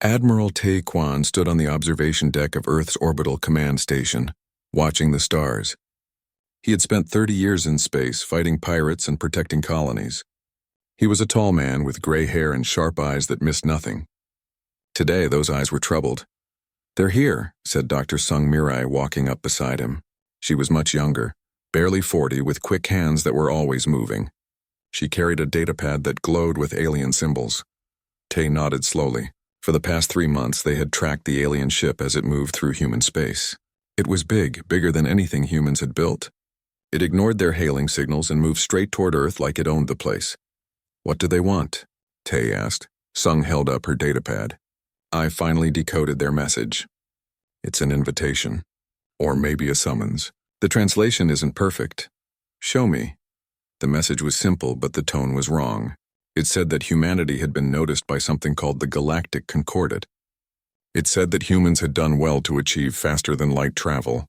Admiral Tae Kwan stood on the observation deck of Earth's orbital command station, watching the stars. He had spent 30 years in space, fighting pirates and protecting colonies. He was a tall man with gray hair and sharp eyes that missed nothing. Today, those eyes were troubled. "They're here," said Dr. Sung Mirai, walking up beside him. She was much younger, barely 40, with quick hands that were always moving. She carried a datapad that glowed with alien symbols. Tae nodded slowly. For the past 3 months, they had tracked the alien ship as it moved through human space. It was big, bigger than anything humans had built. It ignored their hailing signals and moved straight toward Earth like it owned the place. "What do they want?" Tae asked. Sung held up her datapad. "I finally decoded their message. It's an invitation. Or maybe a summons. The translation isn't perfect. Show me." The message was simple, but the tone was wrong. It said that humanity had been noticed by something called the Galactic Concordate. It said that humans had done well to achieve faster-than-light travel.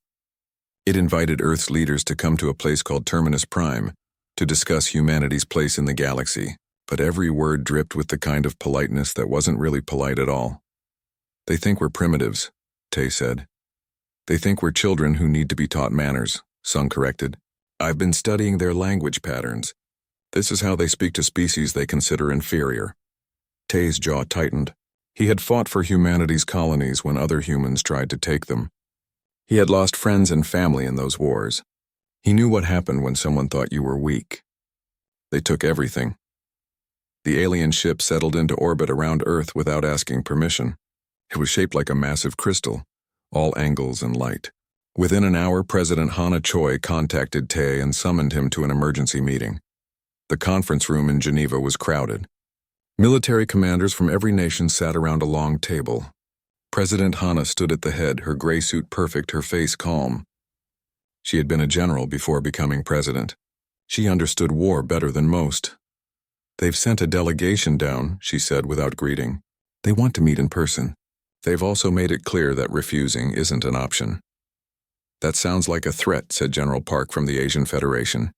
It invited Earth's leaders to come to a place called Terminus Prime to discuss humanity's place in the galaxy, but every word dripped with the kind of politeness that wasn't really polite at all. "They think we're primitives," Tae said. "They think we're children who need to be taught manners," Sung corrected. "I've been studying their language patterns. This is how they speak to species they consider inferior." Tae's jaw tightened. He had fought for humanity's colonies when other humans tried to take them. He had lost friends and family in those wars. He knew what happened when someone thought you were weak. They took everything. The alien ship settled into orbit around Earth without asking permission. It was shaped like a massive crystal, all angles and light. Within an hour, President Hana Choi contacted Tae and summoned him to an emergency meeting. The conference room in Geneva was crowded. Military commanders from every nation sat around a long table. President Hana stood at the head, her gray suit perfect, her face calm. She had been a general before becoming president. She understood war better than most. "They've sent a delegation down," she said without greeting. "They want to meet in person. They've also made it clear that refusing isn't an option." "That sounds like a threat," said General Park from the Asian Federation.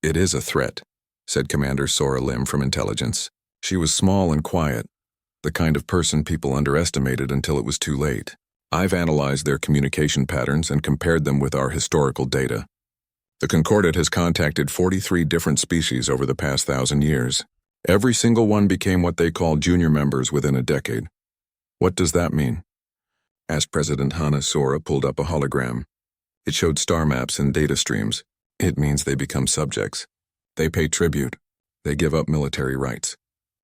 "It is a threat," said Commander Sora Lim from Intelligence. She was small and quiet, the kind of person people underestimated until it was too late. "I've analyzed their communication patterns and compared them with our historical data. The Concordate has contacted 43 different species over the past 1,000 years. Every single one became what they call junior members within a decade." "What does that mean?" asked President Hana. Sora pulled up a hologram. It showed star maps and data streams. "It means they become subjects. They pay tribute. They give up military rights.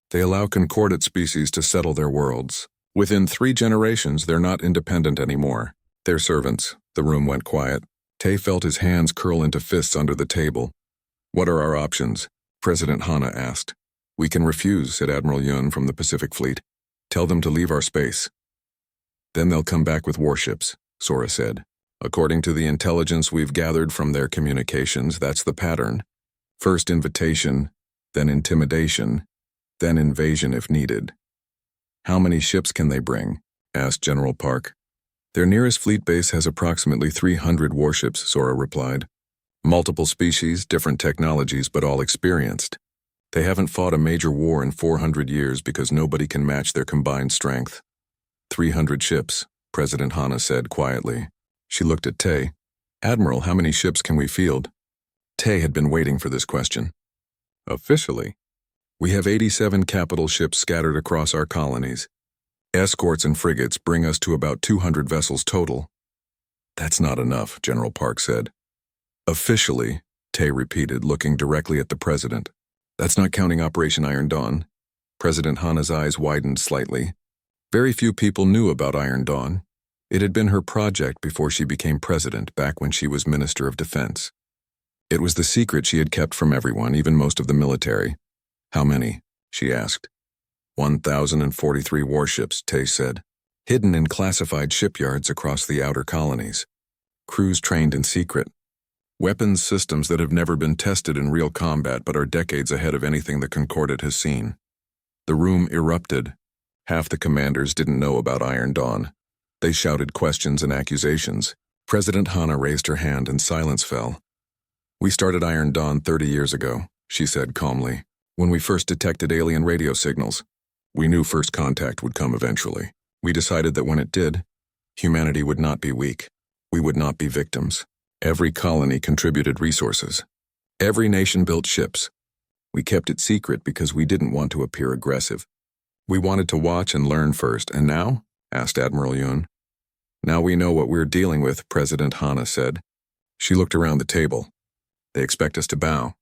They allow concordate species to settle their worlds. Within 3 generations, they're not independent anymore. They're servants." The room went quiet. Tae felt his hands curl into fists under the table. "What are our options?" President Hana asked. "We can refuse," said Admiral Yun from the Pacific Fleet. "Tell them to leave our space. Then they'll come back with warships," Sora said. "According to the intelligence we've gathered from their communications, that's the pattern. First invitation, then intimidation, then invasion if needed." "How many ships can they bring?" asked General Park. "Their nearest fleet base has approximately 300 warships," Sora replied. "Multiple species, different technologies, but all experienced. They haven't fought a major war in 400 years because nobody can match their combined strength." 300 ships, President Hana said quietly. She looked at Tae. "Admiral, how many ships can we field?" Tae had been waiting for this question. "Officially, we have 87 capital ships scattered across our colonies. Escorts and frigates bring us to about 200 vessels total." "That's not enough," General Park said. "Officially," Tae repeated, looking directly at the president. "That's not counting Operation Iron Dawn." President Hana's eyes widened slightly. Very few people knew about Iron Dawn. It had been her project before she became president, back when she was Minister of Defense. It was the secret she had kept from everyone, even most of the military. "How many?" she asked. 1,043 warships, Tae said, hidden in classified shipyards across the outer colonies. Crews trained in secret. Weapons systems that have never been tested in real combat but are decades ahead of anything the Concordate has seen. The room erupted. Half the commanders didn't know about Iron Dawn. They shouted questions and accusations. President Hana raised her hand and silence fell. "We started Iron Dawn 30 years ago," she said calmly, "when we first detected alien radio signals. We knew first contact would come eventually. We decided that when it did, humanity would not be weak. We would not be victims. Every colony contributed resources. Every nation built ships. We kept it secret because we didn't want to appear aggressive. We wanted to watch and learn first, and now? Asked Admiral Yoon. Now we know what we're dealing with, President Hana said. She looked around the table. They expect us to bow.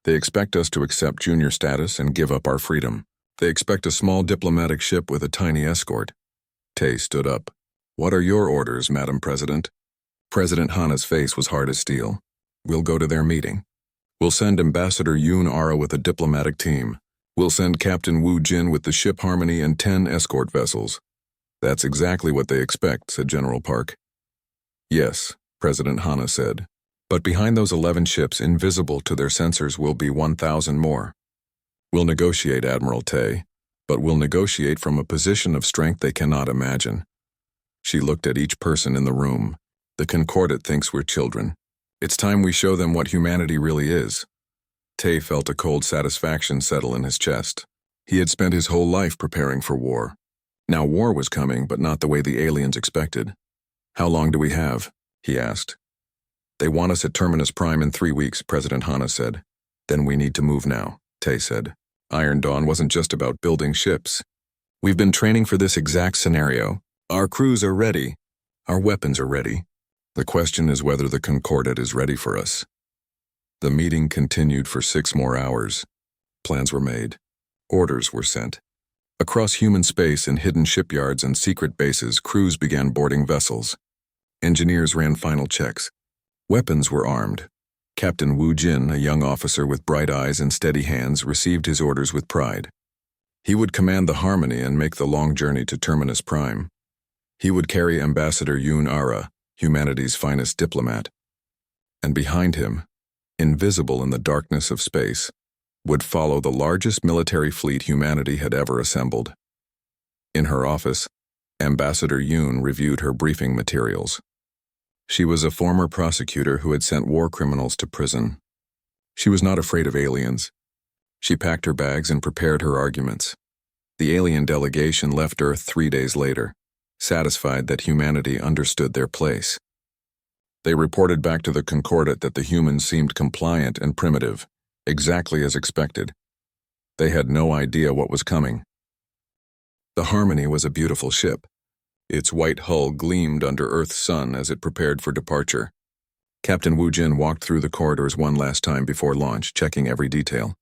They expect us to accept junior status and give up our freedom. They expect a small diplomatic ship with a tiny escort. Tay stood up. What are your orders, Madam President? President Hana's face was hard as steel. We'll go to their meeting. We'll send Ambassador Yoon Ara with a diplomatic team. We'll send Captain Wu Jin with the ship Harmony and 10 escort vessels. That's exactly what they expect, said General Park. Yes, President Hana said. But behind those 11 ships, invisible to their sensors, will be 1,000 more. We'll negotiate, Admiral Tay, but we'll negotiate from a position of strength they cannot imagine. She looked at each person in the room. The Concordat thinks we're children. It's time we show them what humanity really is. Tay felt a cold satisfaction settle in his chest. He had spent his whole life preparing for war. Now war was coming, but not the way the aliens expected. How long do we have? He asked. They want us at Terminus Prime in 3 weeks, President Hana said. Then we need to move now, Tay said. Iron Dawn wasn't just about building ships. We've been training for this exact scenario. Our crews are ready. Our weapons are ready. The question is whether the Concordat is ready for us. The meeting continued for 6 more hours. Plans were made. Orders were sent. Across human space, in hidden shipyards and secret bases, crews began boarding vessels. Engineers ran final checks. Weapons were armed. Captain Wu Jin, a young officer with bright eyes and steady hands, received his orders with pride. He would command the Harmony and make the long journey to Terminus Prime. He would carry Ambassador Yoon Ara, humanity's finest diplomat. And behind him, invisible in the darkness of space, would follow the largest military fleet humanity had ever assembled. In her office, Ambassador Yoon reviewed her briefing materials. She was a former prosecutor who had sent war criminals to prison. She was not afraid of aliens. She packed her bags and prepared her arguments. The alien delegation left Earth 3 days later, satisfied that humanity understood their place. They reported back to the Concordat that the humans seemed compliant and primitive, exactly as expected. They had no idea what was coming. The Harmony was a beautiful ship. Its white hull gleamed under Earth's sun as it prepared for departure. Captain Wu Jin walked through the corridors one last time before launch, checking every detail.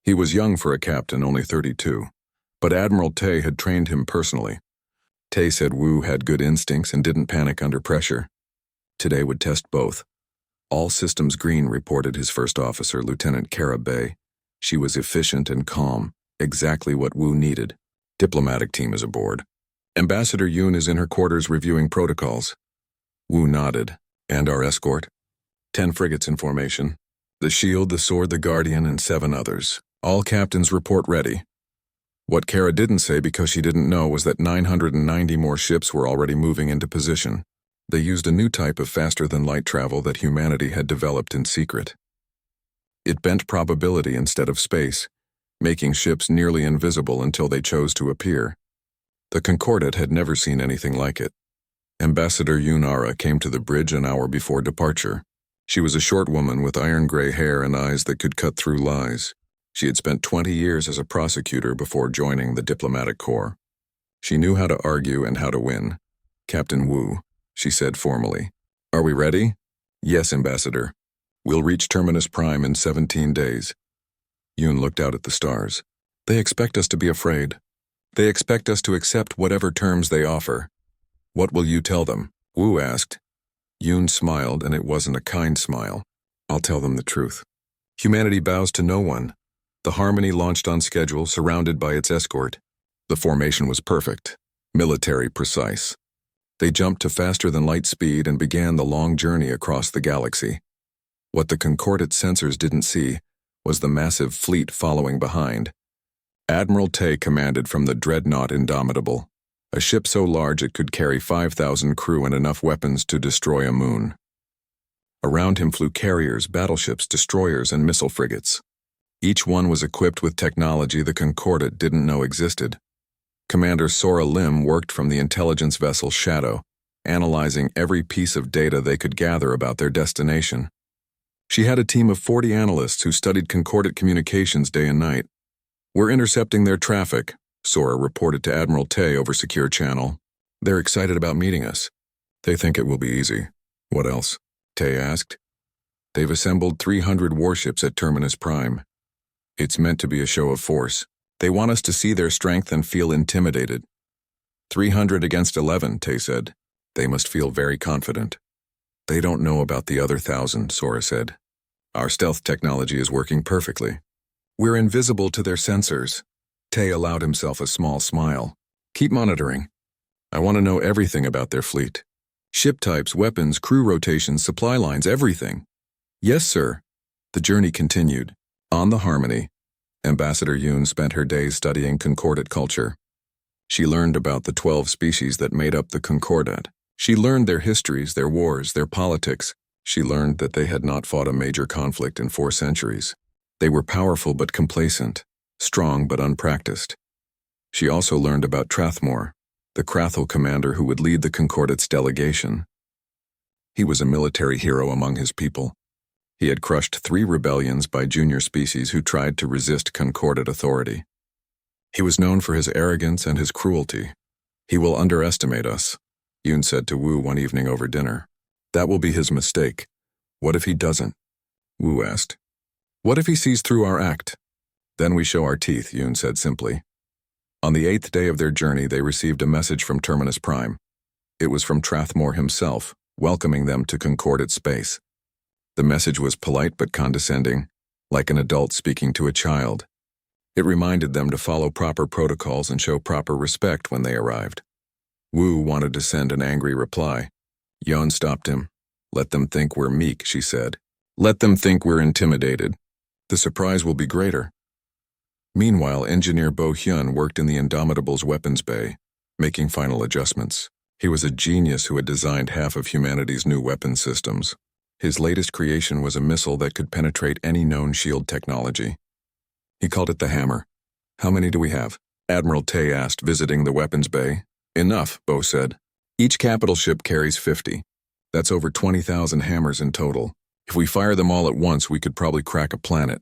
He was young for a captain, only 32, but Admiral Tay had trained him personally. Tay said Wu had good instincts and didn't panic under pressure. Today would test both. All systems green, reported his first officer, Lieutenant Kara Bay. She was efficient and calm, exactly what Wu needed. Diplomatic team is aboard. Ambassador Yoon is in her quarters reviewing protocols. Wu nodded. And our escort? 10 frigates in formation. The Shield, the Sword, the Guardian, and 7 others. All captains report ready. What Kara didn't say, because she didn't know, was that 990 more ships were already moving into position. They used a new type of faster-than-light travel that humanity had developed in secret. It bent probability instead of space, making ships nearly invisible until they chose to appear. The Concordat had never seen anything like it. Ambassador Yoon Ara came to the bridge an hour before departure. She was a short woman with iron-gray hair and eyes that could cut through lies. She had spent 20 years as a prosecutor before joining the diplomatic corps. She knew how to argue and how to win. Captain Wu, she said formally. Are we ready? Yes, Ambassador. We'll reach Terminus Prime in 17 days. Yoon looked out at the stars. They expect us to be afraid. They expect us to accept whatever terms they offer. What will you tell them? Wu asked. Yoon smiled, and it wasn't a kind smile. I'll tell them the truth. Humanity bows to no one. The Harmony launched on schedule, surrounded by its escort. The formation was perfect, military precise. They jumped to faster-than-light speed and began the long journey across the galaxy. What the Concordat sensors didn't see was the massive fleet following behind. Admiral Tay commanded from the dreadnought Indomitable, a ship so large it could carry 5,000 crew and enough weapons to destroy a moon. Around him flew carriers, battleships, destroyers, and missile frigates. Each one was equipped with technology the Concordat didn't know existed. Commander Sora Lim worked from the intelligence vessel Shadow, analyzing every piece of data they could gather about their destination. She had a team of 40 analysts who studied concordant communications day and night. "We're intercepting their traffic," Sora reported to Admiral Tay over secure channel. "They're excited about meeting us. They think it will be easy." "What else?" Tay asked. "They've assembled 300 warships at Terminus Prime. It's meant to be a show of force. They want us to see their strength and feel intimidated." 300 against 11, Tay said. "They must feel very confident." "They don't know about the other 1,000, Sora said. "Our stealth technology is working perfectly. We're invisible to their sensors." Tay allowed himself a small smile. "Keep monitoring. I want to know everything about their fleet. Ship types, weapons, crew rotations, supply lines, everything." "Yes, sir." The journey continued. On the Harmony, Ambassador Yoon spent her days studying concordant culture. She learned about the 12 species that made up the concordant. She learned their histories, their wars, their politics. She learned that they had not fought a major conflict in 4 centuries. They were powerful but complacent, strong but unpracticed. She also learned about Trathmore, the Krathel commander who would lead the concordant's delegation. He was a military hero among his people. He had crushed 3 rebellions by junior species who tried to resist concordant authority. He was known for his arrogance and his cruelty. "He will underestimate us," Yoon said to Wu one evening over dinner. "That will be his mistake." "What if he doesn't?" Wu asked. "What if he sees through our act?" "Then we show our teeth," Yoon said simply. On the 8th day of their journey, they received a message from Terminus Prime. It was from Trathmore himself, welcoming them to concordant space. The message was polite but condescending, like an adult speaking to a child. It reminded them to follow proper protocols and show proper respect when they arrived. Wu wanted to send an angry reply. Yeon stopped him. "Let them think we're meek," she said. "Let them think we're intimidated. The surprise will be greater." Meanwhile, engineer Bo Hyun worked in the Indomitable's weapons bay, making final adjustments. He was a genius who had designed half of humanity's new weapon systems. His latest creation was a missile that could penetrate any known shield technology. He called it the Hammer. "How many do we have?" Admiral Tay asked, visiting the weapons bay. "Enough," Bo said. "Each capital ship carries 50. That's over 20,000 hammers in total. If we fire them all at once, we could probably crack a planet."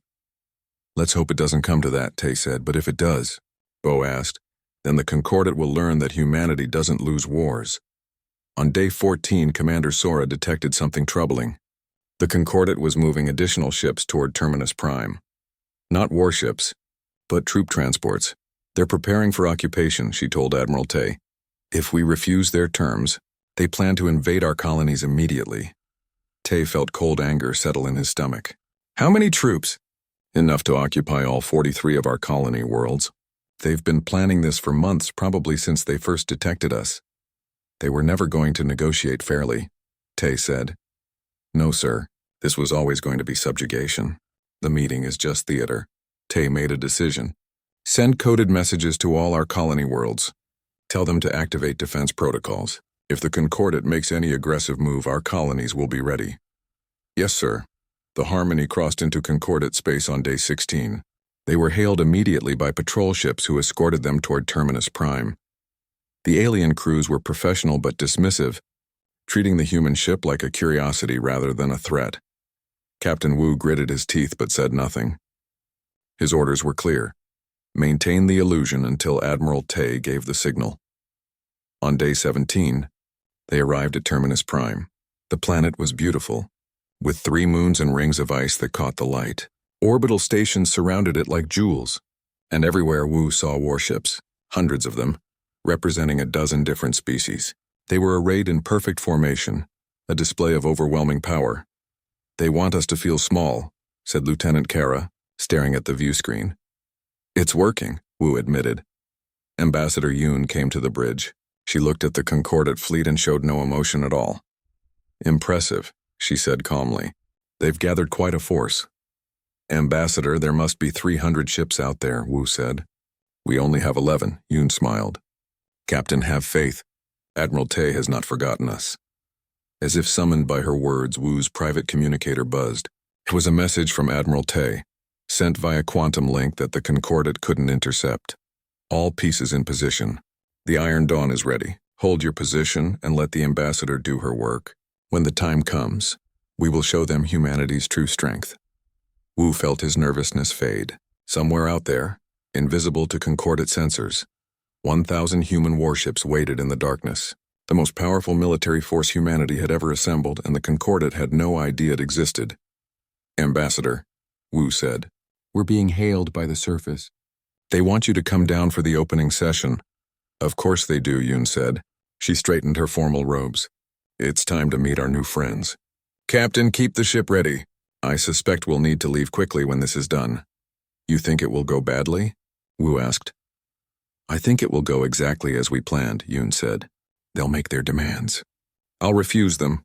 "Let's hope it doesn't come to that," Tay said. "But if it does," Bo asked, "then the Concordant will learn that humanity doesn't lose wars." On day 14, Commander Sora detected something troubling. The Concordant was moving additional ships toward Terminus Prime. Not warships, but troop transports. "They're preparing for occupation," she told Admiral Tay. "If we refuse their terms, they plan to invade our colonies immediately." Tay felt cold anger settle in his stomach. "How many troops?" "Enough to occupy all 43 of our colony worlds. They've been planning this for months, probably since they first detected us. They were never going to negotiate fairly," Tay said. "No, sir. This was always going to be subjugation. The meeting is just theater." Tay made a decision. "Send coded messages to all our colony worlds. Tell them to activate defense protocols. If the Concordant makes any aggressive move, our colonies will be ready." "Yes, sir." The Harmony crossed into Concordant space on day 16. They were hailed immediately by patrol ships who escorted them toward Terminus Prime. The alien crews were professional but dismissive, treating the human ship like a curiosity rather than a threat. Captain Wu gritted his teeth but said nothing. His orders were clear. Maintain the illusion until Admiral Tay gave the signal. On day 17, they arrived at Terminus Prime. The planet was beautiful, with 3 moons and rings of ice that caught the light. Orbital stations surrounded it like jewels, and everywhere Wu saw warships, hundreds of them, representing a dozen different species. They were arrayed in perfect formation, a display of overwhelming power. "They want us to feel small," said Lieutenant Kara, staring at the view screen. "It's working," Wu admitted. Ambassador Yoon came to the bridge. She looked at the Concordant fleet and showed no emotion at all. "Impressive," she said calmly. "They've gathered quite a force." "Ambassador, there must be 300 ships out there," Wu said. "We only have 11, Yoon smiled. "Captain, have faith. Admiral Tay has not forgotten us." As if summoned by her words, Wu's private communicator buzzed. It was a message from Admiral Tay, sent via quantum link that the Concordant couldn't intercept. All pieces in position. The Iron Dawn is ready. Hold your position and let the ambassador do her work. When the time comes, we will show them humanity's true strength. Wu felt his nervousness fade. Somewhere out there, invisible to concordate sensors, 1,000 human warships waited in the darkness. The most powerful military force humanity had ever assembled, and the concordate had no idea it existed. Ambassador, Wu said, we're being hailed by the surface. They want you to come down for the opening session. Of course they do, Yun said. She straightened her formal robes. It's time to meet our new friends. Captain, keep the ship ready. I suspect we'll need to leave quickly when this is done. You think it will go badly? Wu asked. I think it will go exactly as we planned, Yun said. They'll make their demands. I'll refuse them.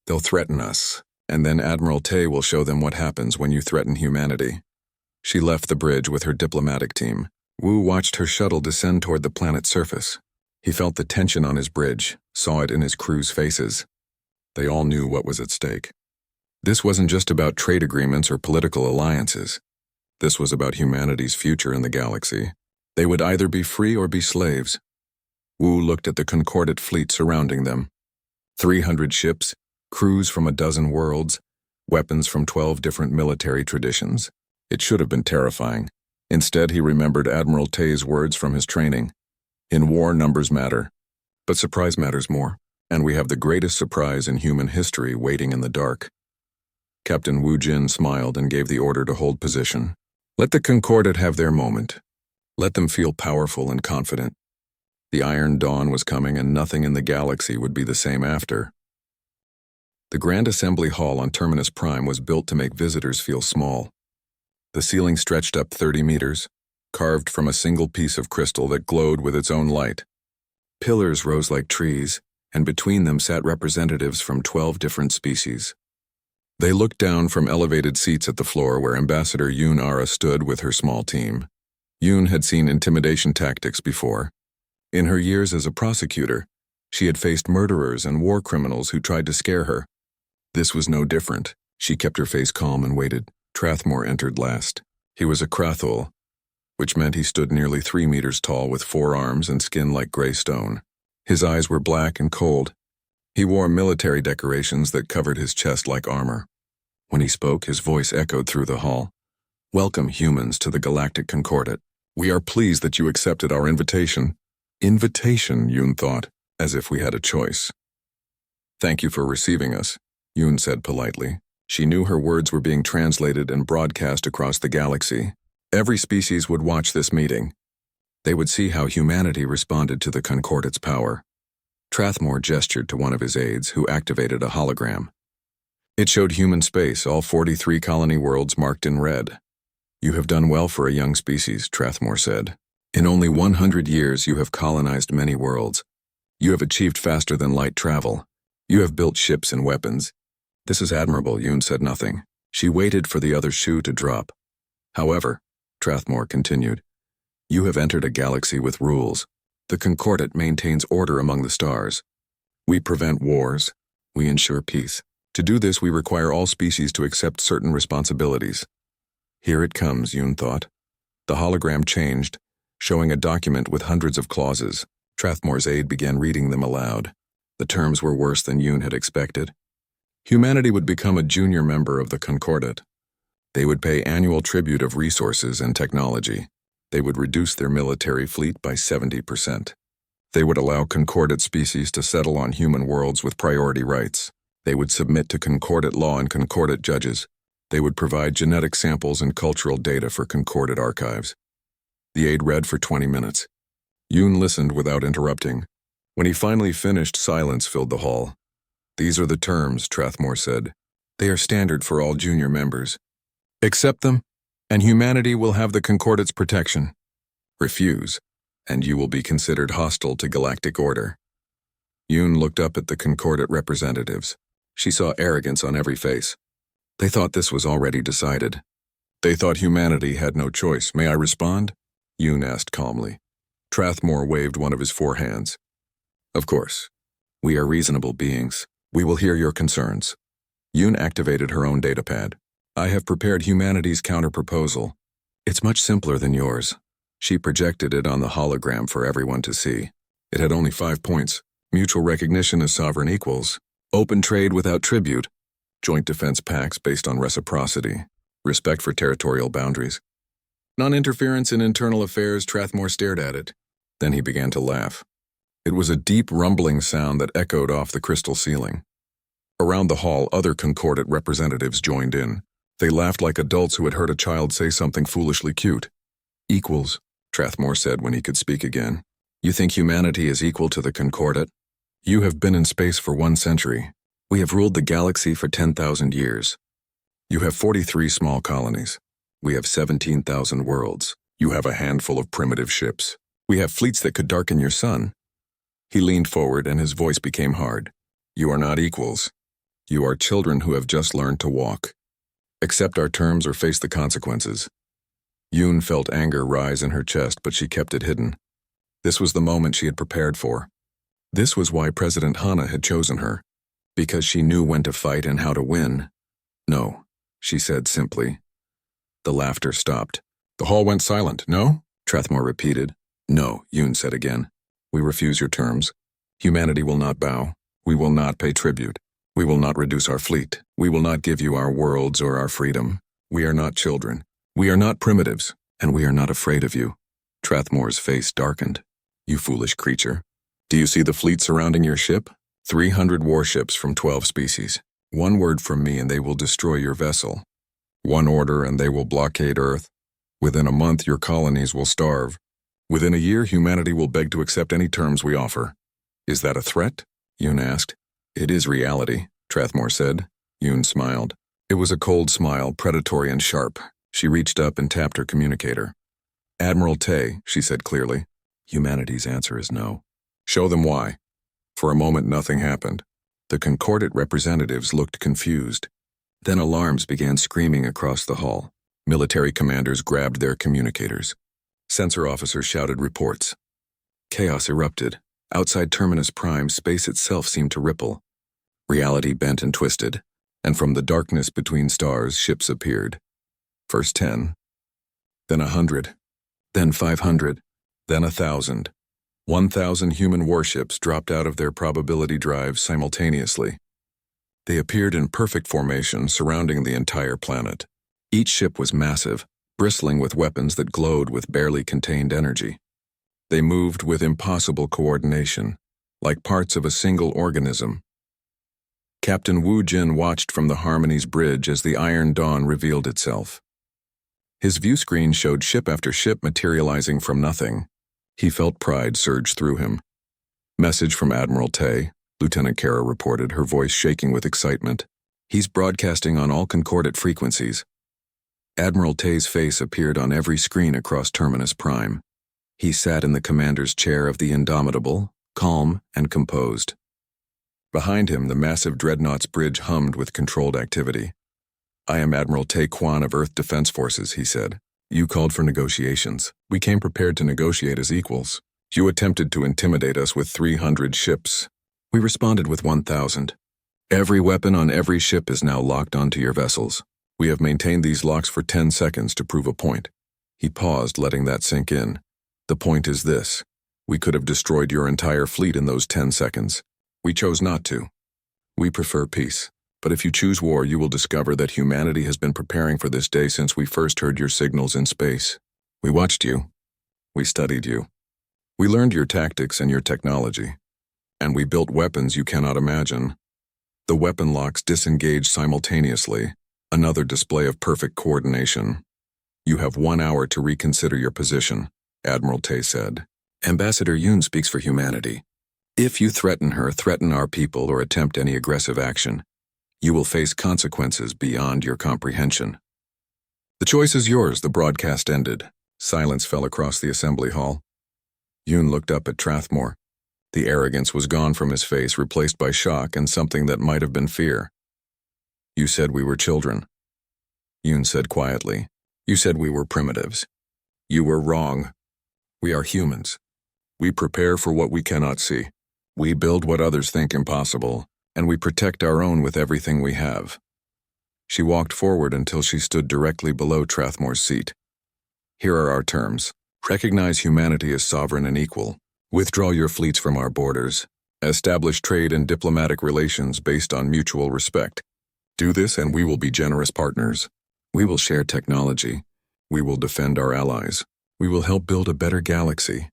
They'll threaten us, and then Admiral Tay will show them what happens when you threaten humanity. She left the bridge with her diplomatic team. Wu watched her shuttle descend toward the planet's surface. He felt the tension on his bridge, saw it in his crew's faces. They all knew what was at stake. This wasn't just about trade agreements or political alliances. This was about humanity's future in the galaxy. They would either be free or be slaves. Wu looked at the concordate fleet surrounding them. 300 ships, crews from a dozen worlds, weapons from 12 different military traditions. It should have been terrifying. Instead, he remembered Admiral Tay's words from his training. In war, numbers matter, but surprise matters more, and we have the greatest surprise in human history waiting in the dark. Captain Wu Jin smiled and gave the order to hold position. Let the concordate have their moment. Let them feel powerful and confident. The Iron Dawn was coming, and nothing in the galaxy would be the same after. The Grand Assembly Hall on Terminus Prime was built to make visitors feel small. The ceiling stretched up 30 meters, carved from a single piece of crystal that glowed with its own light. Pillars rose like trees, and between them sat representatives from 12 different species. They looked down from elevated seats at the floor where Ambassador Yun Ara stood with her small team. Yun had seen intimidation tactics before. In her years as a prosecutor, she had faced murderers and war criminals who tried to scare her. This was no different. She kept her face calm and waited. Trathmore entered last. He was a Krathul, which meant he stood nearly 3 meters tall with 4 arms and skin like gray stone. His eyes were black and cold. He wore military decorations that covered his chest like armor. When he spoke, his voice echoed through the hall. Welcome, humans, to the Galactic Concordate. We are pleased that you accepted our invitation. Invitation, Yun thought, as if we had a choice. Thank you for receiving us, Yun said politely. She knew her words were being translated and broadcast across the galaxy. Every species would watch this meeting. They would see how humanity responded to the Concordate's power. Trathmore gestured to one of his aides, who activated a hologram. It showed human space, all 43 colony worlds marked in red. You have done well for a young species, Trathmore said. In only 100 years, you have colonized many worlds. You have achieved faster than light travel. You have built ships and weapons. This is admirable, Yun said nothing. She waited for the other shoe to drop. However, Trathmore continued, you have entered a galaxy with rules. The Concordate maintains order among the stars. We prevent wars. We ensure peace. To do this, we require all species to accept certain responsibilities. Here it comes, Yun thought. The hologram changed, showing a document with hundreds of clauses. Trathmore's aide began reading them aloud. The terms were worse than Yun had expected. Humanity would become a junior member of the Concordate. They would pay annual tribute of resources and technology. They would reduce their military fleet by 70%. They would allow Concordate species to settle on human worlds with priority rights. They would submit to Concordate law and Concordate judges. They would provide genetic samples and cultural data for Concordate archives. The aide read for 20 minutes. Yun listened without interrupting. When he finally finished, silence filled the hall. These are the terms, Trathmore said. They are standard for all junior members. Accept them, and humanity will have the Concordate's protection. Refuse, and you will be considered hostile to galactic order. Yun looked up at the Concordate representatives. She saw arrogance on every face. They thought this was already decided. They thought humanity had no choice. May I respond? Yun asked calmly. Trathmore waved one of his 4 hands. Of course. We are reasonable beings. We will hear your concerns. Yun activated her own datapad. I have prepared humanity's counter-proposal. It's much simpler than yours. She projected it on the hologram for everyone to see. It had only 5 points: mutual recognition as sovereign equals, open trade without tribute, joint defense pacts based on reciprocity, respect for territorial boundaries, non-interference in internal affairs. Strathmore stared at it. Then he began to laugh. It was a deep rumbling sound that echoed off the crystal ceiling. Around the hall, other Concordat representatives joined in. They laughed like adults who had heard a child say something foolishly cute. Equals, Strathmore said when he could speak again. You think humanity is equal to the Concordat? You have been in space for 1 century. We have ruled the galaxy for 10,000 years. You have 43 small colonies. We have 17,000 worlds. You have a handful of primitive ships. We have fleets that could darken your sun. He leaned forward and his voice became hard. You are not equals. You are children who have just learned to walk. Accept our terms or face the consequences. Yoon felt anger rise in her chest, but she kept it hidden. This was the moment she had prepared for. This was why President Hana had chosen her. Because she knew when to fight and how to win. No, she said simply. The laughter stopped. The hall went silent. No? Strathmore repeated. No, Yoon said again. We refuse your terms. Humanity will not bow. We will not pay tribute. We will not reduce our fleet. We will not give you our worlds or our freedom. We are not children. We are not primitives, and we are not afraid of you. Strathmore's face darkened. You foolish creature. Do you see the fleet surrounding your ship? 300 warships from 12 species. 1 word from me and they will destroy your vessel. 1 order and they will blockade Earth. Within a month your colonies will starve. Within a year humanity will beg to accept any terms we offer. Is that a threat? Yoon asked. It is reality, Strathmore said. Yoon smiled. It was a cold smile, predatory and sharp. She reached up and tapped her communicator. Admiral Tay, she said clearly. Humanity's answer is no. Show them why. For a moment nothing happened. The Concordat representatives looked confused. Then alarms began screaming across the hall. Military commanders grabbed their communicators. Sensor officers shouted reports. Chaos erupted. Outside Terminus Prime, space itself seemed to ripple. Reality bent and twisted, and from the darkness between stars, ships appeared. First 10, then 100, then 500, then 1,000. 1,000 human warships dropped out of their probability drives simultaneously. They appeared in perfect formation surrounding the entire planet. Each ship was massive, bristling with weapons that glowed with barely contained energy. They moved with impossible coordination, like parts of a single organism. Captain Wu Jin watched from the Harmony's bridge as the Iron Dawn revealed itself. His view screen showed ship after ship materializing from nothing. He felt pride surge through him. Message from Admiral Tay, Lieutenant Kara reported, her voice shaking with excitement. He's broadcasting on all Concordat frequencies. Admiral Tay's face appeared on every screen across Terminus Prime. He sat in the commander's chair of the Indomitable, calm and composed. Behind him, the massive Dreadnought's bridge hummed with controlled activity. I am Admiral Tay Kwan of Earth Defense Forces, he said. You called for negotiations. We came prepared to negotiate as equals. You attempted to intimidate us with 300 ships. We responded with 1,000. Every weapon on every ship is now locked onto your vessels. We have maintained these locks for 10 seconds to prove a point. He paused, letting that sink in. The point is this. We could have destroyed your entire fleet in those 10 seconds. We chose not to. We prefer peace. But if you choose war, you will discover that humanity has been preparing for this day since we first heard your signals in space. We watched you. We studied you. We learned your tactics and your technology. And we built weapons you cannot imagine. The weapon locks disengaged simultaneously, another display of perfect coordination. You have 1 hour to reconsider your position, Admiral Tay said. Ambassador Yoon speaks for humanity. If you threaten her, threaten our people, or attempt any aggressive action, you will face consequences beyond your comprehension. The choice is yours, the broadcast ended. Silence fell across the assembly hall. Yoon looked up at Strathmore. The arrogance was gone from his face, replaced by shock and something that might have been fear. You said we were children. Yoon said quietly. You said we were primitives. You were wrong. We are humans. We prepare for what we cannot see. We build what others think impossible, and we protect our own with everything we have. She walked forward until she stood directly below Strathmore's seat. Here are our terms. Recognize humanity as sovereign and equal. Withdraw your fleets from our borders. Establish trade and diplomatic relations based on mutual respect. Do this and we will be generous partners. We will share technology. We will defend our allies. We will help build a better galaxy.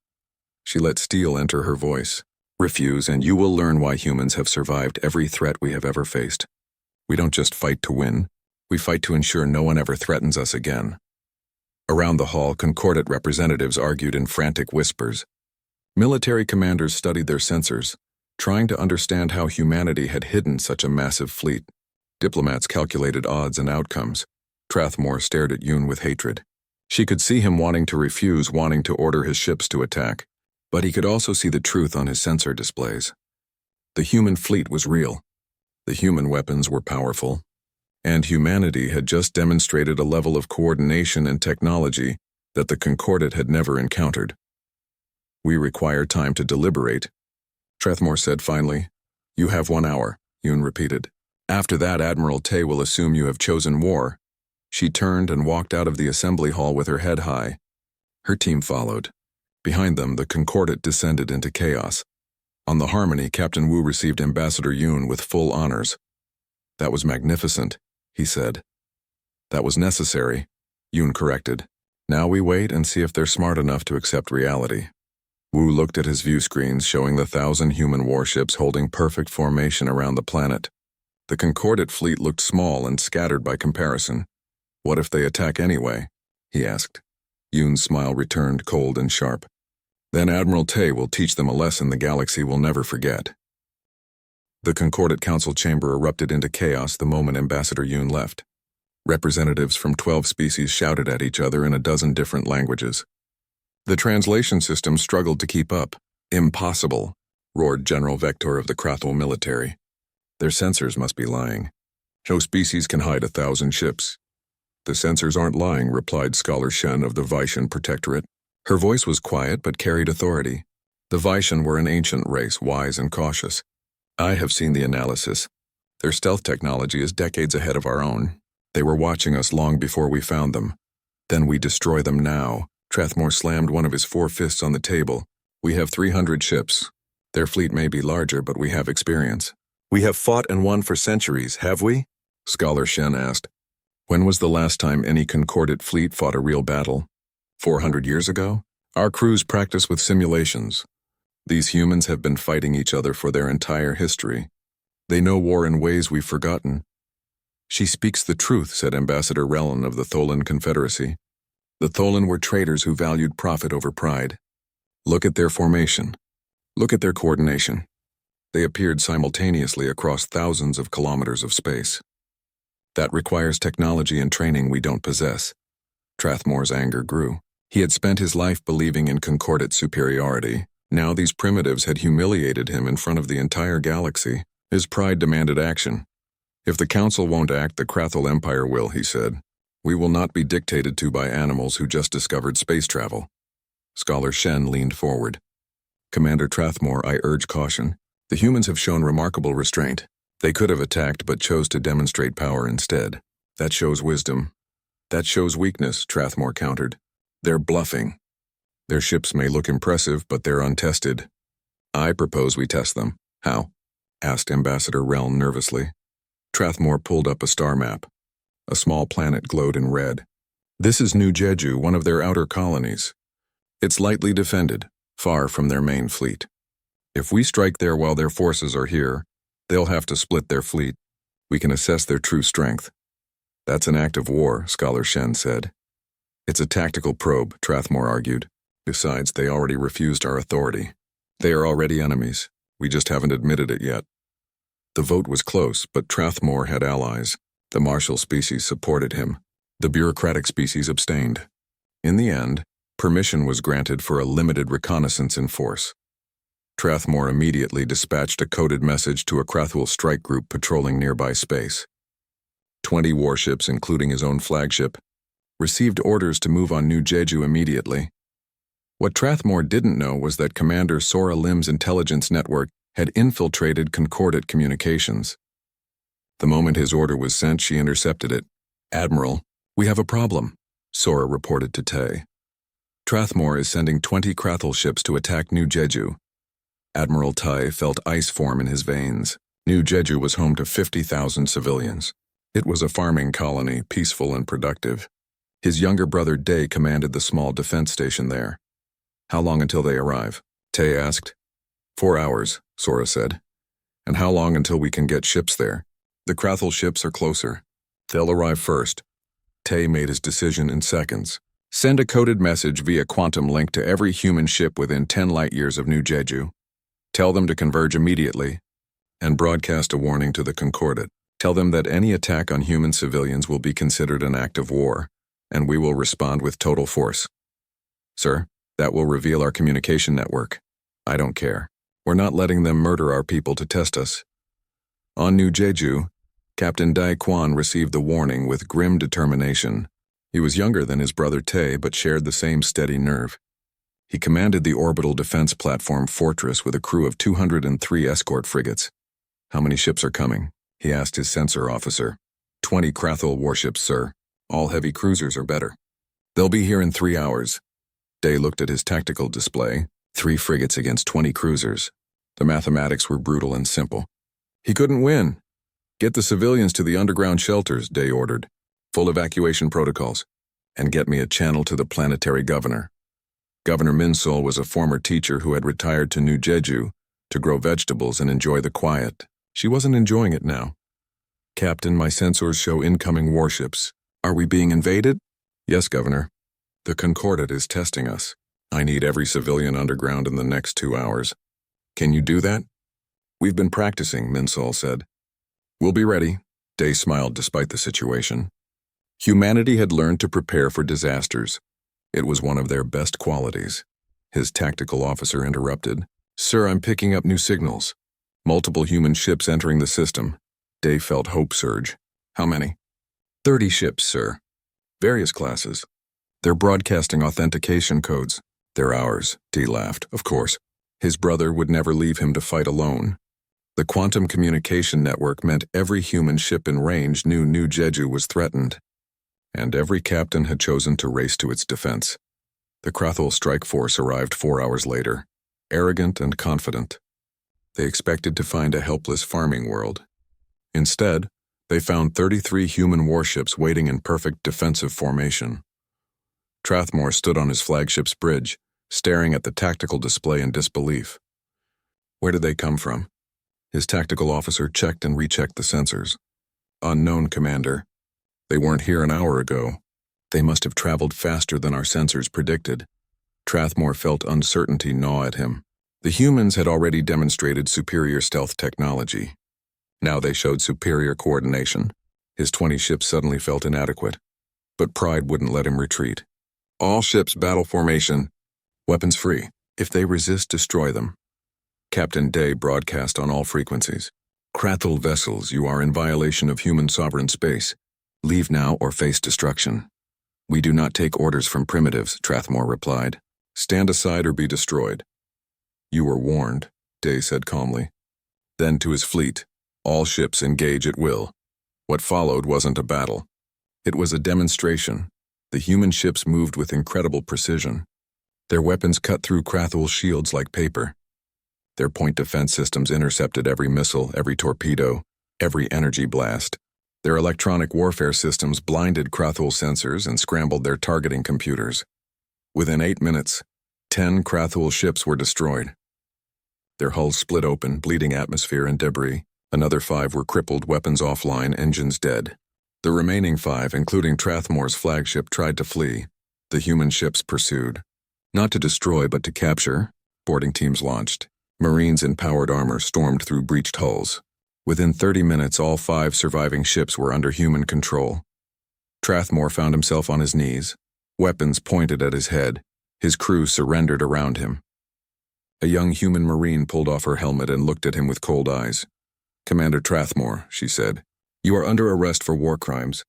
She let steel enter her voice. Refuse and you will learn why humans have survived every threat we have ever faced. We don't just fight to win. We fight to ensure no one ever threatens us again. Around the hall, Concordat representatives argued in frantic whispers. Military commanders studied their sensors, trying to understand how humanity had hidden such a massive fleet. Diplomats calculated odds and outcomes. Trathmore stared at Yoon with hatred. She could see him wanting to refuse, wanting to order his ships to attack, but he could also see the truth on his sensor displays. The human fleet was real. The human weapons were powerful. And humanity had just demonstrated a level of coordination and technology that the Concordat had never encountered. We require time to deliberate, Trathmore said finally. You have 1 hour, Yoon repeated. After that, Admiral Tay will assume you have chosen war. She turned and walked out of the assembly hall with her head high. Her team followed. Behind them, the Concordat descended into chaos. On the Harmony, Captain Wu received Ambassador Yoon with full honors. That was magnificent, he said. That was necessary, Yoon corrected. Now we wait and see if they're smart enough to accept reality. Wu looked at his view screens showing the 1,000 human warships holding perfect formation around the planet. The Concordat fleet looked small and scattered by comparison. What if they attack anyway? He asked. Yoon's smile returned cold and sharp. Then Admiral Tay will teach them a lesson the galaxy will never forget. The Concordat Council chamber erupted into chaos the moment Ambassador Yoon left. Representatives from 12 species shouted at each other in a dozen different languages. The translation system struggled to keep up. Impossible, roared General Vector of the Krathul military. Their sensors must be lying. No species can hide 1,000 ships. The sensors aren't lying, replied Scholar Shen of the Vaishan Protectorate. Her voice was quiet but carried authority. The Vaishan were an ancient race, wise and cautious. I have seen the analysis. Their stealth technology is decades ahead of our own. They were watching us long before we found them. Then we destroy them now. Trathmore slammed one of his 4 fists on the table. We have 300 ships. Their fleet may be larger, but we have experience. We have fought and won for centuries, have we? Scholar Shen asked. When was the last time any Concordat fleet fought a real battle? 400 years ago? Our crews practice with simulations. These humans have been fighting each other for their entire history. They know war in ways we've forgotten. She speaks the truth, said Ambassador Rellan of the Tholan Confederacy. The Tholan were traitors who valued profit over pride. Look at their formation. Look at their coordination. They appeared simultaneously across thousands of kilometers of space. That requires technology and training we don't possess. Trathmore's anger grew. He had spent his life believing in Concordat superiority. Now these primitives had humiliated him in front of the entire galaxy. His pride demanded action. If the Council won't act, the Krathul Empire will, he said. We will not be dictated to by animals who just discovered space travel. Scholar Shen leaned forward. Commander Trathmore, I urge caution. The humans have shown remarkable restraint. They could have attacked but chose to demonstrate power instead. That shows wisdom. That shows weakness, Trathmore countered. They're bluffing. Their ships may look impressive, but they're untested. I propose we test them. How? Asked Ambassador Relm nervously. Trathmore pulled up a star map. A small planet glowed in red. This is New Jeju, one of their outer colonies. It's lightly defended, far from their main fleet. If we strike there while their forces are here, they'll have to split their fleet. We can assess their true strength. That's an act of war, Scholar Shen said. It's a tactical probe, Trathmore argued. Besides, they already refused our authority. They are already enemies. We just haven't admitted it yet. The vote was close, but Trathmore had allies. The martial species supported him. The bureaucratic species abstained. In the end, permission was granted for a limited reconnaissance in force. Trathmore immediately dispatched a coded message to a Krathul strike group patrolling nearby space. 20 warships, including his own flagship, received orders to move on New Jeju immediately. What Trathmore didn't know was that Commander Sora Lim's intelligence network had infiltrated Concordat communications. The moment his order was sent, she intercepted it. Admiral, we have a problem, Sora reported to Tay. Strathmore is sending 20 Krathul ships to attack New Jeju. Admiral Tai felt ice form in his veins. New Jeju was home to 50,000 civilians. It was a farming colony, peaceful and productive. His younger brother Day commanded the small defense station there. How long until they arrive? Tay asked. 4 hours, Sora said. And how long until we can get ships there? The Krathul ships are closer. They'll arrive first. Tay made his decision in seconds. Send a coded message via quantum link to every human ship within 10 light years of New Jeju. Tell them to converge immediately, and broadcast a warning to the Concordat. Tell them that any attack on human civilians will be considered an act of war, and we will respond with total force. Sir, that will reveal our communication network. I don't care. We're not letting them murder our people to test us. On New Jeju, Captain Dai Quan received the warning with grim determination. He was younger than his brother Tay, but shared the same steady nerve. He commanded the orbital defense platform Fortress with a crew of 203 escort frigates. How many ships are coming? He asked his sensor officer. 20 Krathul warships, sir. All heavy cruisers are better. They'll be here in 3 hours. Day looked at his tactical display. 3 frigates against 20 cruisers. The mathematics were brutal and simple. He couldn't win. Get the civilians to the underground shelters, Day ordered. Full evacuation protocols. And get me a channel to the planetary governor. Governor Minsol was a former teacher who had retired to New Jeju to grow vegetables and enjoy the quiet. She wasn't enjoying it now. Captain, my sensors show incoming warships. Are we being invaded? Yes, Governor. The Concordat is testing us. I need every civilian underground in the next 2 hours. Can you do that? We've been practicing, Minsol said. We'll be ready. Day smiled despite the situation. Humanity had learned to prepare for disasters. It was one of their best qualities. His tactical officer interrupted. Sir, I'm picking up new signals. Multiple human ships entering the system. Day felt hope surge. How many? 30 ships, sir. Various classes. They're broadcasting authentication codes. They're ours, Day laughed, of course. His brother would never leave him to fight alone. The quantum communication network meant every human ship in range knew New Jeju was threatened. And every captain had chosen to race to its defense. The Krathul strike force arrived 4 hours later, arrogant and confident. They expected to find a helpless farming world. Instead, they found 33 human warships waiting in perfect defensive formation. Strathmore stood on his flagship's bridge, staring at the tactical display in disbelief. Where did they come from? His tactical officer checked and rechecked the sensors. Unknown, Commander. They weren't here an hour ago. They must have traveled faster than our sensors predicted. Strathmore felt uncertainty gnaw at him. The humans had already demonstrated superior stealth technology. Now they showed superior coordination. His 20 ships suddenly felt inadequate. But pride wouldn't let him retreat. All ships battle formation. Weapons free. If they resist, destroy them. Captain Day broadcast on all frequencies. Krathul vessels, you are in violation of human sovereign space. Leave now or face destruction. We do not take orders from primitives, Strathmore replied. Stand aside or be destroyed. You were warned, Day said calmly. Then to his fleet, all ships engage at will. What followed wasn't a battle. It was a demonstration. The human ships moved with incredible precision. Their weapons cut through Krathul's shields like paper. Their point defense systems intercepted every missile, every torpedo, every energy blast. Their electronic warfare systems blinded Krathul sensors and scrambled their targeting computers. Within 8 minutes, 10 Krathul ships were destroyed. Their hulls split open, bleeding atmosphere and debris. Another 5 were crippled, weapons offline, engines dead. The remaining 5, including Strathmore's flagship, tried to flee. The human ships pursued. Not to destroy, but to capture. Boarding teams launched. Marines in powered armor stormed through breached hulls. Within 30 minutes, all 5 surviving ships were under human control. Strathmore found himself on his knees, weapons pointed at his head. His crew surrendered around him. A young human marine pulled off her helmet and looked at him with cold eyes. Commander Strathmore, she said, you are under arrest for war crimes.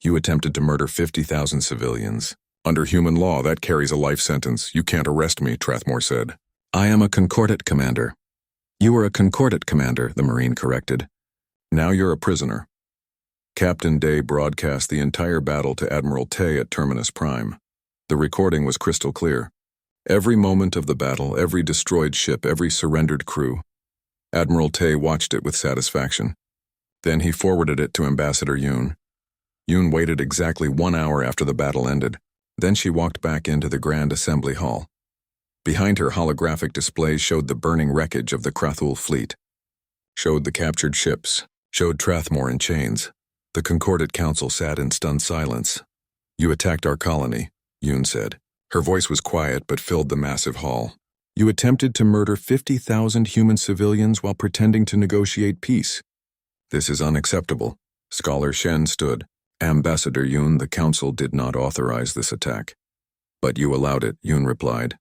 You attempted to murder 50,000 civilians. Under human law, that carries a life sentence. You can't arrest me, Strathmore said. I am a Concordat, Commander. You are a Concordat, Commander, the Marine corrected. Now you're a prisoner. Captain Day broadcast the entire battle to Admiral Tay at Terminus Prime. The recording was crystal clear. Every moment of the battle, every destroyed ship, every surrendered crew. Admiral Tay watched it with satisfaction. Then he forwarded it to Ambassador Yoon. Yoon waited exactly 1 hour after the battle ended. Then she walked back into the Grand Assembly Hall. Behind her, holographic displays showed the burning wreckage of the Krathul fleet, showed the captured ships, showed Strathmore in chains. The Concordat Council sat in stunned silence. "You attacked our colony," Yoon said. Her voice was quiet but filled the massive hall. "You attempted to murder 50,000 human civilians while pretending to negotiate peace. This is unacceptable." Scholar Shen stood. "Ambassador Yoon, the Council did not authorize this attack." "But you allowed it," Yoon replied.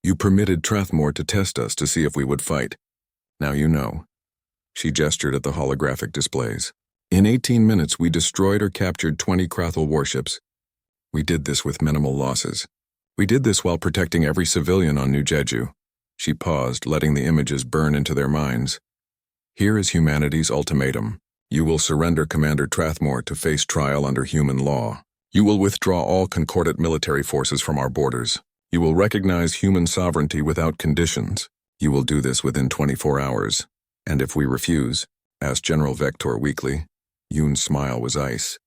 "You permitted Strathmore to test us to see if we would fight. Now you know." She gestured at the holographic displays. "In 18 minutes, we destroyed or captured 20 Krathul warships. We did this with minimal losses. We did this while protecting every civilian on New Jeju." She paused, letting the images burn into their minds. "Here is humanity's ultimatum. You will surrender Commander Strathmore to face trial under human law. You will withdraw all Concordat military forces from our borders. You will recognize human sovereignty without conditions. You will do this within 24 hours. And if we refuse?" asked General Vector weakly. Yoon's smile was ice.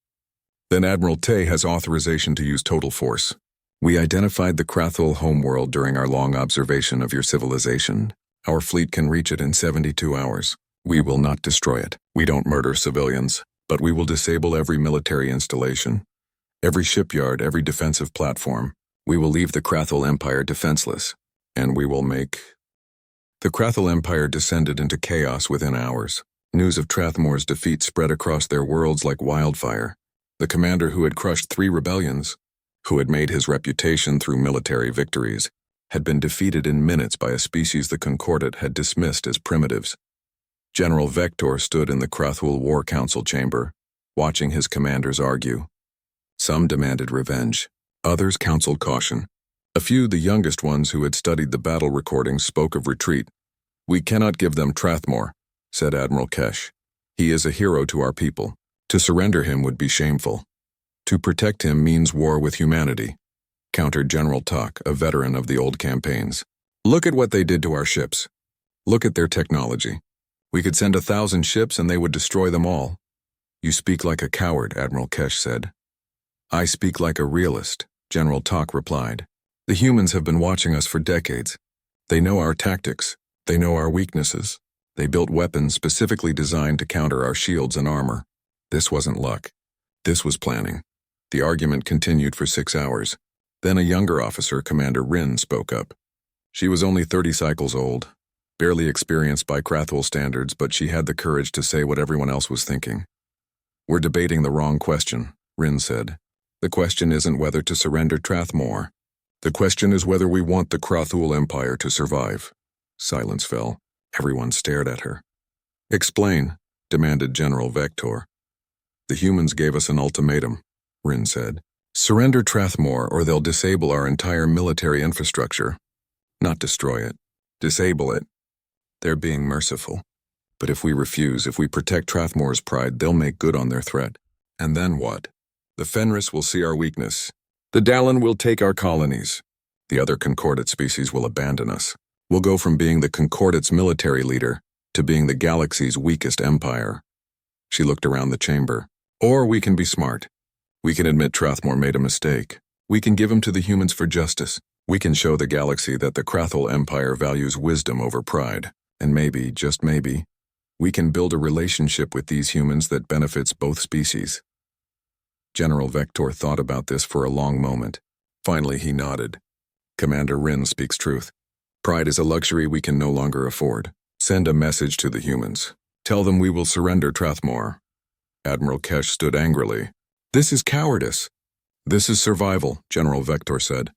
"Then Admiral Tay has authorization to use total force. We identified the Krathul homeworld during our long observation of your civilization. Our fleet can reach it in 72 hours. We will not destroy it. We don't murder civilians, but we will disable every military installation, every shipyard, every defensive platform. We will leave the Krathul Empire defenseless, and we will make..." The Krathul Empire descended into chaos within hours. News of Strathmore's defeat spread across their worlds like wildfire. The commander who had crushed 3 rebellions, who had made his reputation through military victories, had been defeated in minutes by a species the Concordat had dismissed as primitives. General Vector stood in the Krathul War Council chamber, watching his commanders argue. Some demanded revenge. Others counseled caution. A few, the youngest ones who had studied the battle recordings, spoke of retreat. "We cannot give them Strathmore," said Admiral Kesh. "He is a hero to our people. To surrender him would be shameful. To protect him means war with humanity," countered General Tak, a veteran of the old campaigns. "Look at what they did to our ships. Look at their technology. We could send 1,000 ships and they would destroy them all." "You speak like a coward," Admiral Kesh said. "I speak like a realist," General Tak replied. "The humans have been watching us for decades. They know our tactics. They know our weaknesses. They built weapons specifically designed to counter our shields and armor. This wasn't luck. This was planning." The argument continued for 6 hours. Then a younger officer, Commander Rin, spoke up. She was only 30 cycles old, barely experienced by Krathul standards, but she had the courage to say what everyone else was thinking. "We're debating the wrong question," Rin said. "The question isn't whether to surrender Strathmore. The question is whether we want the Krathul Empire to survive." Silence fell. Everyone stared at her. "Explain," demanded General Vector. "The humans gave us an ultimatum," Rin said. "Surrender Strathmore or they'll disable our entire military infrastructure. Not destroy it. Disable it. They're being merciful. But if we refuse, if we protect Strathmore's pride, they'll make good on their threat. And then what? The Fenris will see our weakness. The Dallin will take our colonies. The other Concordat species will abandon us. We'll go from being the Concordat's military leader to being the galaxy's weakest empire." She looked around the chamber. "Or we can be smart. We can admit Strathmore made a mistake. We can give him to the humans for justice. We can show the galaxy that the Krathul Empire values wisdom over pride. And maybe, just maybe, we can build a relationship with these humans that benefits both species." General Vector thought about this for a long moment. Finally, he nodded. "Commander Rin speaks truth. Pride is a luxury we can no longer afford. Send a message to the humans. Tell them we will surrender Strathmore." Admiral Kesh stood angrily. "This is cowardice." "This is survival," General Vector said.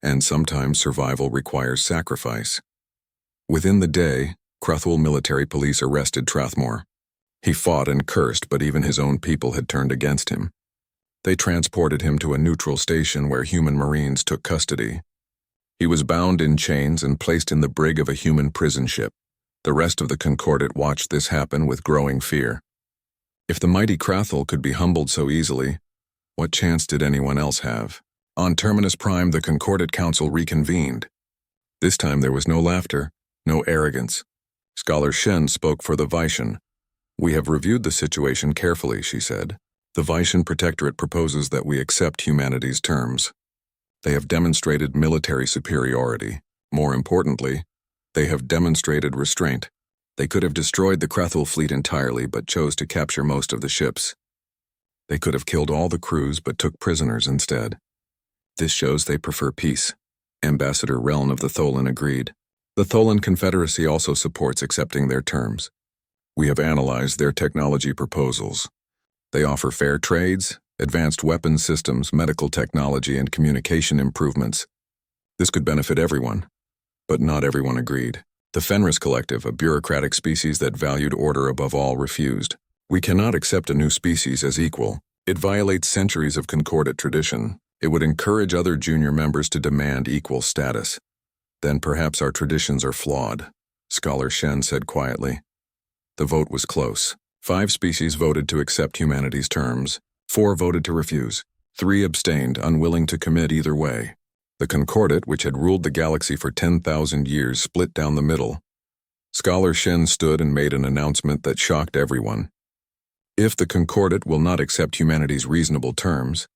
"And sometimes survival requires sacrifice." Within the day, Krathul military police arrested Strathmore. He fought and cursed, but even his own people had turned against him. They transported him to a neutral station where human marines took custody. He was bound in chains and placed in the brig of a human prison ship. The rest of the Concordat watched this happen with growing fear. If the mighty Krathul could be humbled so easily, what chance did anyone else have? On Terminus Prime, the Concordat Council reconvened. This time there was no laughter, no arrogance. Scholar Shen spoke for the Vaishan. "We have reviewed the situation carefully," she said. "The Vaishan Protectorate proposes that we accept humanity's terms. They have demonstrated military superiority. More importantly, they have demonstrated restraint. They could have destroyed the Krathul fleet entirely but chose to capture most of the ships. They could have killed all the crews but took prisoners instead. This shows they prefer peace." Ambassador Reln of the Tholan agreed. "The Tholan Confederacy also supports accepting their terms. We have analyzed their technology proposals. They offer fair trades, advanced weapons systems, medical technology, and communication improvements. This could benefit everyone." But not everyone agreed. The Fenris Collective, a bureaucratic species that valued order above all, refused. "We cannot accept a new species as equal. It violates centuries of Concordat tradition. It would encourage other junior members to demand equal status. Then perhaps our traditions are flawed," Scholar Shen said quietly. The vote was close. 5 species voted to accept humanity's terms. 4 voted to refuse. 3 abstained, unwilling to commit either way. The Concordat, which had ruled the galaxy for 10,000 years, split down the middle. Scholar Shen stood and made an announcement that shocked everyone. "If the Concordat will not accept humanity's reasonable terms,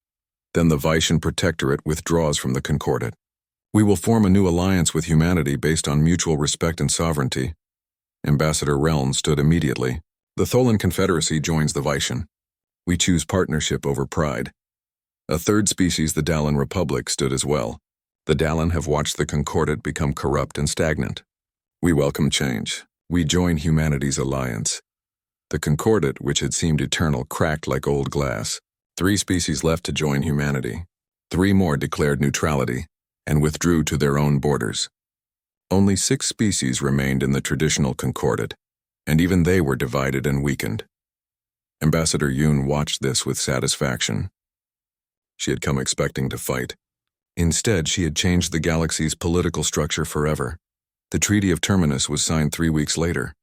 then the Vaishan Protectorate withdraws from the Concordat. We will form a new alliance with humanity based on mutual respect and sovereignty." Ambassador Reln stood immediately. "The Tholan Confederacy joins the Vaishan. We choose partnership over pride." A third species, the Dalan Republic, stood as well. "The Dalan have watched the Concordat become corrupt and stagnant. We welcome change. We join humanity's alliance." The Concordat, which had seemed eternal, cracked like old glass. 3 species left to join humanity. 3 more declared neutrality and withdrew to their own borders. Only 6 species remained in the traditional Concordat, and even they were divided and weakened. Ambassador Yoon watched this with satisfaction. She had come expecting to fight. Instead, she had changed the galaxy's political structure forever. The Treaty of Terminus was signed 3 weeks later.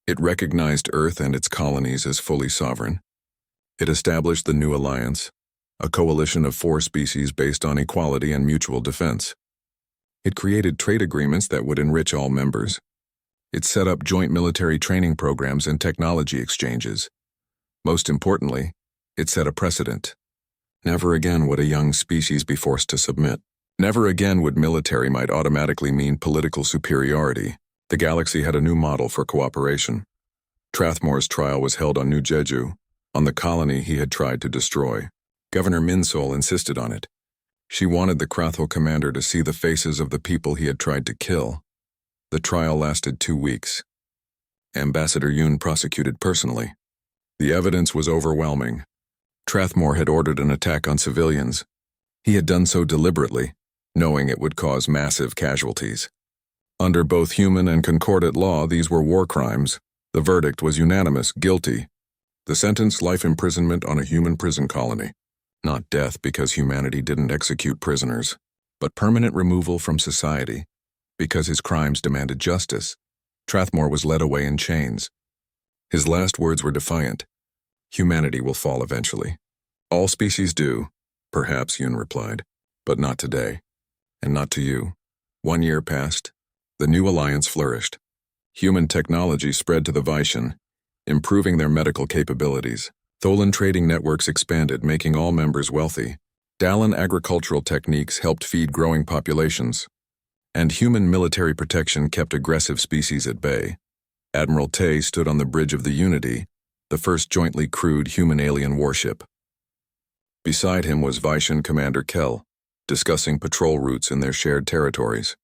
It recognized Earth and its colonies as fully sovereign. It established the new alliance, a coalition of 4 species based on equality and mutual defense. It created trade agreements that would enrich all members. It set up joint military training programs and technology exchanges. Most importantly, it set a precedent. Never again would a young species be forced to submit. Never again would military might automatically mean political superiority. The galaxy had a new model for cooperation. Trathmore's trial was held on New Jeju, on the colony he had tried to destroy. Governor Minsol insisted on it. She wanted the Krathul commander to see the faces of the people he had tried to kill. The trial lasted 2 weeks. Ambassador Yoon prosecuted personally. The evidence was overwhelming. Trathmore had ordered an attack on civilians. He had done so deliberately, knowing it would cause massive casualties. Under both human and Concordat law, these were war crimes. The verdict was unanimous, guilty. The sentence, life imprisonment on a human prison colony. Not death because humanity didn't execute prisoners, but permanent removal from society. Because his crimes demanded justice, Trathmore was led away in chains. His last words were defiant. "Humanity will fall eventually. All species do," perhaps, Yoon replied, "but not today, and not to you." 1 year passed. The new alliance flourished. Human technology spread to the Vaishan, improving their medical capabilities. Tholan trading networks expanded, making all members wealthy. Dalan agricultural techniques helped feed growing populations. And human military protection kept aggressive species at bay. Admiral Tay stood on the bridge of the Unity, the first jointly crewed human-alien warship. Beside him was Vaishan Commander Kell, discussing patrol routes in their shared territories.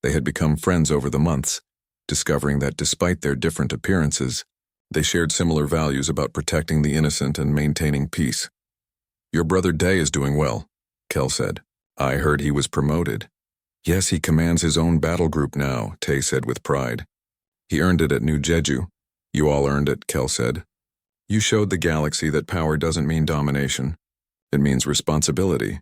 They had become friends over the months, discovering that despite their different appearances, they shared similar values about protecting the innocent and maintaining peace. "Your brother Day is doing well," Kell said. "I heard he was promoted." "Yes, he commands his own battle group now," Tay said with pride. "He earned it at New Jeju." "You all earned it," Kell said. "You showed the galaxy that power doesn't mean domination. It means responsibility."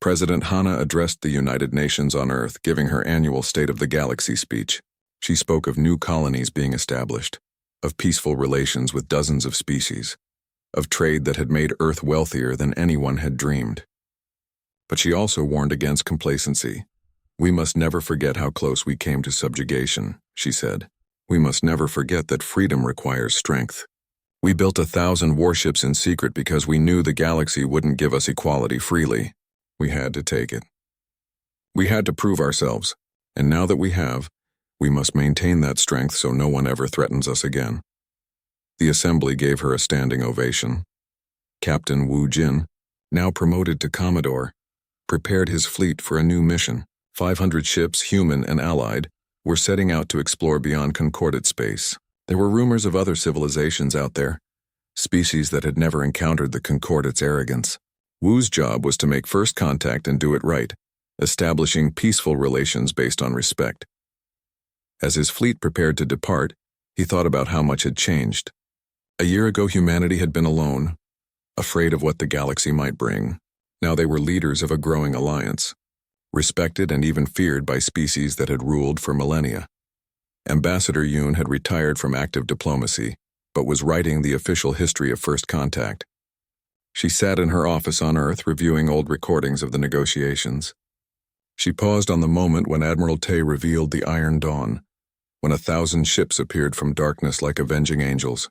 President Hana addressed the United Nations on Earth, giving her annual State of the Galaxy speech. She spoke of new colonies being established, of peaceful relations with dozens of species, of trade that had made Earth wealthier than anyone had dreamed. But she also warned against complacency. "We must never forget how close we came to subjugation," she said. "We must never forget that freedom requires strength. We built 1,000 warships in secret because we knew the galaxy wouldn't give us equality freely. We had to take it. We had to prove ourselves, and now that we have, we must maintain that strength so no one ever threatens us again." The assembly gave her a standing ovation. Captain Wu Jin, now promoted to Commodore, prepared his fleet for a new mission. 500 ships, human and allied, were setting out to explore beyond concordate space. There were rumors of other civilizations out there, species that had never encountered the concordate's arrogance. Wu's job was to make first contact and do it right, establishing peaceful relations based on respect. As his fleet prepared to depart, he thought about how much had changed. A year ago, humanity had been alone, afraid of what the galaxy might bring. Now they were leaders of a growing alliance, respected and even feared by species that had ruled for millennia. Ambassador Yoon had retired from active diplomacy, but was writing the official history of first contact. She sat in her office on Earth reviewing old recordings of the negotiations. She paused on the moment when Admiral Tay revealed the Iron Dawn, when 1,000 ships appeared from darkness like avenging angels.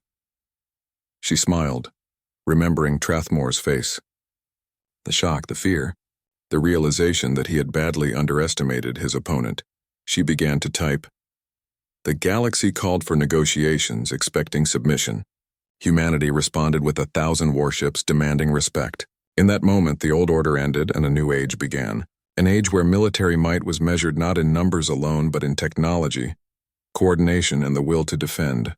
She smiled, remembering Trathmore's face. The shock, the fear, the realization that he had badly underestimated his opponent. She began to type. The galaxy called for negotiations, expecting submission. Humanity responded with 1,000 warships demanding respect. In that moment, the old order ended and a new age began. An age where military might was measured not in numbers alone but in technology, coordination, and the will to defend.